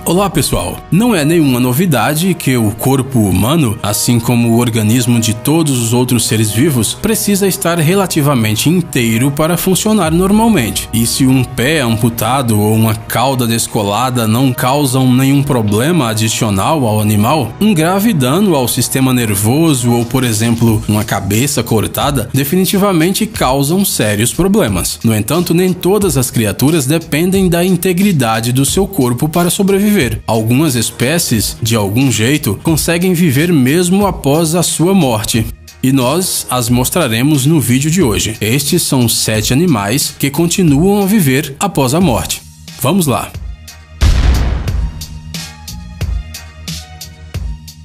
Olá pessoal, não é nenhuma novidade que o corpo humano, assim como o organismo de todos os outros seres vivos, precisa estar relativamente inteiro para funcionar normalmente. E se um pé amputado ou uma cauda descolada não causam nenhum problema adicional ao animal, um grave dano ao sistema nervoso ou, por exemplo, uma cabeça cortada, definitivamente causam sérios problemas. No entanto, nem todas as criaturas dependem da integridade do seu corpo para sobreviver. Algumas espécies, de algum jeito, conseguem viver mesmo após a sua morte. E nós as mostraremos no vídeo de hoje. Estes são 7 animais que continuam a viver após a morte. Vamos lá!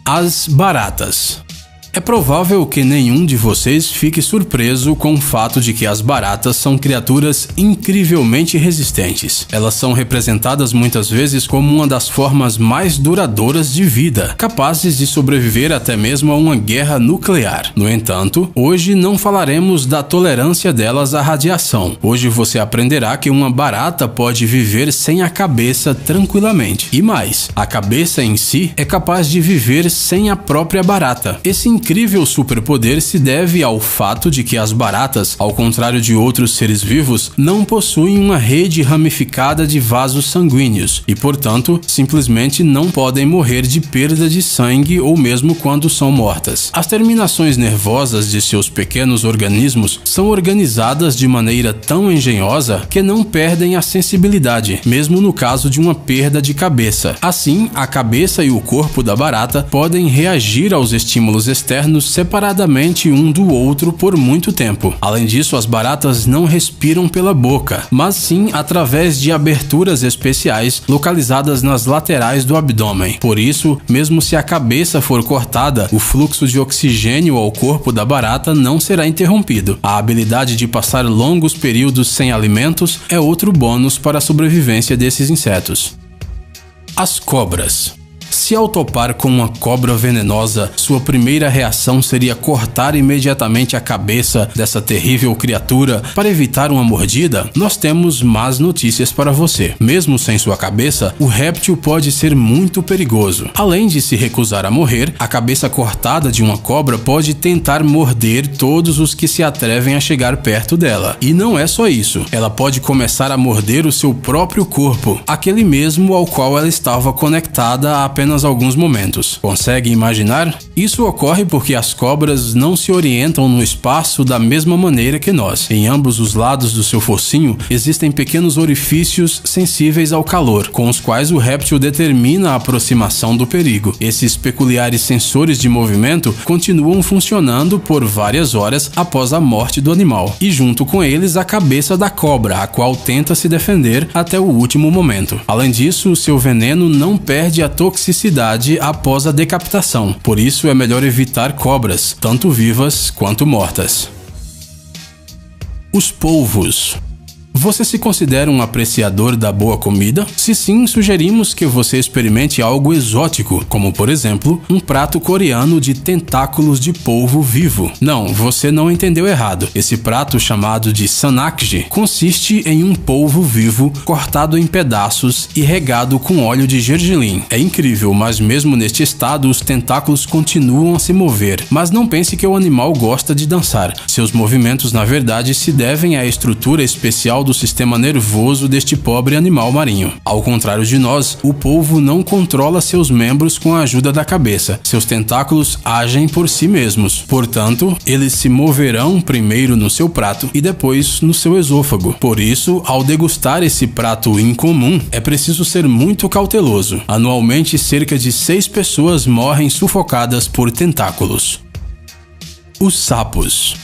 As baratas. É provável que nenhum de vocês fique surpreso com o fato de que as baratas são criaturas incrivelmente resistentes. Elas são representadas muitas vezes como uma das formas mais duradouras de vida, capazes de sobreviver até mesmo a uma guerra nuclear. No entanto, hoje não falaremos da tolerância delas à radiação. Hoje você aprenderá que uma barata pode viver sem a cabeça tranquilamente. E mais, a cabeça em si é capaz de viver sem a própria barata. Esse incrível superpoder se deve ao fato de que as baratas, ao contrário de outros seres vivos, não possuem uma rede ramificada de vasos sanguíneos e, portanto, simplesmente não podem morrer de perda de sangue ou mesmo quando são mortas. As terminações nervosas de seus pequenos organismos são organizadas de maneira tão engenhosa que não perdem a sensibilidade, mesmo no caso de uma perda de cabeça. Assim, a cabeça e o corpo da barata podem reagir aos estímulos externos separadamente um do outro por muito tempo. Além disso, as baratas não respiram pela boca, mas sim através de aberturas especiais localizadas nas laterais do abdômen. Por isso, mesmo se a cabeça for cortada, o fluxo de oxigênio ao corpo da barata não será interrompido. A habilidade de passar longos períodos sem alimentos é outro bônus para a sobrevivência desses insetos. As cobras. Se ao topar com uma cobra venenosa, sua primeira reação seria cortar imediatamente a cabeça dessa terrível criatura para evitar uma mordida, nós temos más notícias para você. Mesmo sem sua cabeça, o réptil pode ser muito perigoso. Além de se recusar a morrer, a cabeça cortada de uma cobra pode tentar morder todos os que se atrevem a chegar perto dela. E não é só isso, ela pode começar a morder o seu próprio corpo, aquele mesmo ao qual ela estava conectada há apenas alguns momentos. Consegue imaginar? Isso ocorre porque as cobras não se orientam no espaço da mesma maneira que nós. Em ambos os lados do seu focinho existem pequenos orifícios sensíveis ao calor, com os quais o réptil determina a aproximação do perigo. Esses peculiares sensores de movimento continuam funcionando por várias horas após a morte do animal, e junto com eles a cabeça da cobra, a qual tenta se defender até o último momento. Além disso, seu veneno não perde a toxicidade após a decapitação, por isso é melhor evitar cobras, tanto vivas quanto mortas. Os polvos. Você se considera um apreciador da boa comida? Se sim, sugerimos que você experimente algo exótico, como por exemplo, um prato coreano de tentáculos de polvo vivo. Não, você não entendeu errado. Esse prato, chamado de sanakji, consiste em um polvo vivo cortado em pedaços e regado com óleo de gergelim. É incrível, mas mesmo neste estado, os tentáculos continuam a se mover. Mas não pense que o animal gosta de dançar. Seus movimentos, na verdade, se devem à estrutura especial do sistema nervoso deste pobre animal marinho. Ao contrário de nós, o polvo não controla seus membros com a ajuda da cabeça. Seus tentáculos agem por si mesmos. Portanto, eles se moverão primeiro no seu prato e depois no seu esôfago. Por isso, ao degustar esse prato incomum, é preciso ser muito cauteloso. Anualmente, cerca de 6 pessoas morrem sufocadas por tentáculos. Os sapos.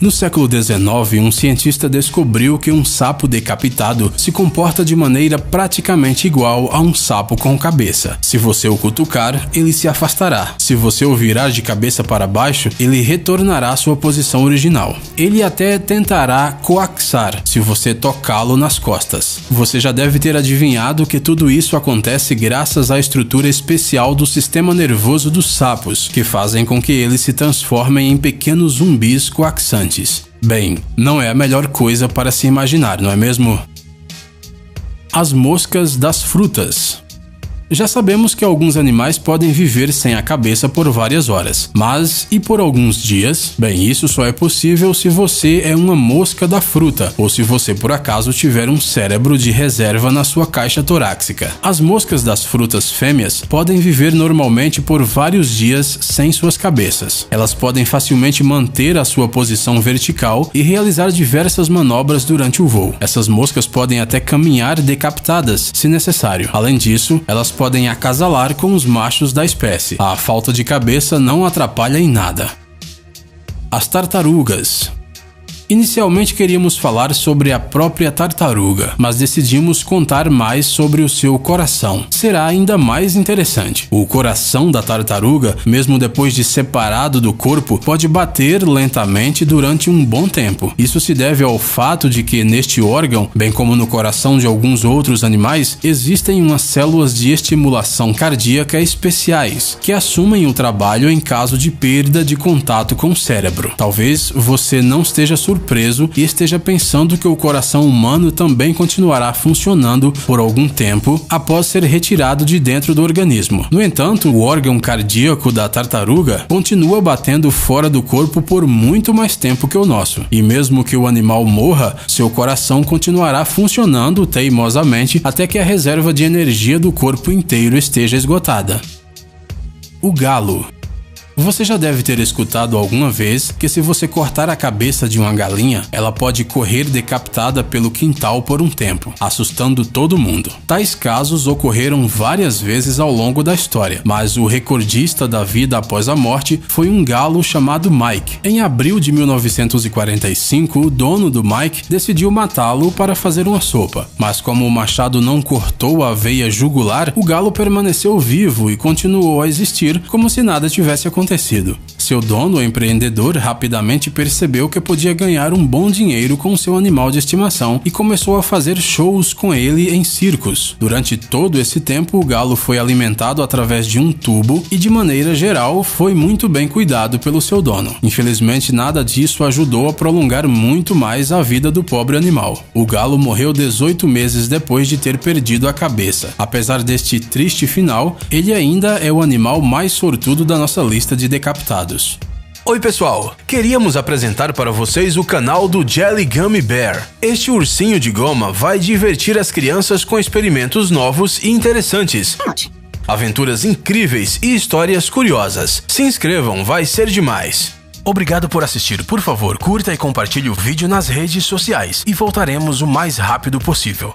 No século XIX, um cientista descobriu que um sapo decapitado se comporta de maneira praticamente igual a um sapo com cabeça. Se você o cutucar, ele se afastará. Se você o virar de cabeça para baixo, ele retornará à sua posição original. Ele até tentará coaxar se você tocá-lo nas costas. Você já deve ter adivinhado que tudo isso acontece graças à estrutura especial do sistema nervoso dos sapos, que fazem com que eles se transformem em pequenos zumbis coaxantes. Bem, não é a melhor coisa para se imaginar, não é mesmo? As moscas das frutas. Já sabemos que alguns animais podem viver sem a cabeça por várias horas, mas e por alguns dias? Bem, isso só é possível se você é uma mosca da fruta ou se você por acaso tiver um cérebro de reserva na sua caixa torácica. As moscas das frutas fêmeas podem viver normalmente por vários dias sem suas cabeças. Elas podem facilmente manter a sua posição vertical e realizar diversas manobras durante o voo. Essas moscas podem até caminhar decapitadas, se necessário. Além disso, elas podem acasalar com os machos da espécie. A falta de cabeça não atrapalha em nada. As tartarugas. Inicialmente queríamos falar sobre a própria tartaruga, mas decidimos contar mais sobre o seu coração. Será ainda mais interessante. O coração da tartaruga, mesmo depois de separado do corpo, pode bater lentamente durante um bom tempo. Isso se deve ao fato de que neste órgão, bem como no coração de alguns outros animais, existem umas células de estimulação cardíaca especiais, que assumem o trabalho em caso de perda de contato com o cérebro. Talvez você não esteja surpreso e esteja pensando que o coração humano também continuará funcionando por algum tempo após ser retirado de dentro do organismo. No entanto, o órgão cardíaco da tartaruga continua batendo fora do corpo por muito mais tempo que o nosso. E mesmo que o animal morra, seu coração continuará funcionando teimosamente até que a reserva de energia do corpo inteiro esteja esgotada. O galo. Você já deve ter escutado alguma vez que se você cortar a cabeça de uma galinha, ela pode correr decapitada pelo quintal por um tempo, assustando todo mundo. Tais casos ocorreram várias vezes ao longo da história, mas o recordista da vida após a morte foi um galo chamado Mike. Em abril de 1945, o dono do Mike decidiu matá-lo para fazer uma sopa, mas como o machado não cortou a veia jugular, o galo permaneceu vivo e continuou a existir como se nada tivesse acontecido. Seu dono, o empreendedor, rapidamente percebeu que podia ganhar um bom dinheiro com seu animal de estimação e começou a fazer shows com ele em circos. Durante todo esse tempo, o galo foi alimentado através de um tubo e, de maneira geral, foi muito bem cuidado pelo seu dono. Infelizmente, nada disso ajudou a prolongar muito mais a vida do pobre animal. O galo morreu 18 meses depois de ter perdido a cabeça. Apesar deste triste final, ele ainda é o animal mais sortudo da nossa lista de decapitados. Oi pessoal, queríamos apresentar para vocês o canal do Jelly Gummy Bear. Este ursinho de goma vai divertir as crianças com experimentos novos e interessantes, aventuras incríveis e histórias curiosas. Se inscrevam, vai ser demais! Obrigado por assistir, por favor curta e compartilhe o vídeo nas redes sociais e voltaremos o mais rápido possível.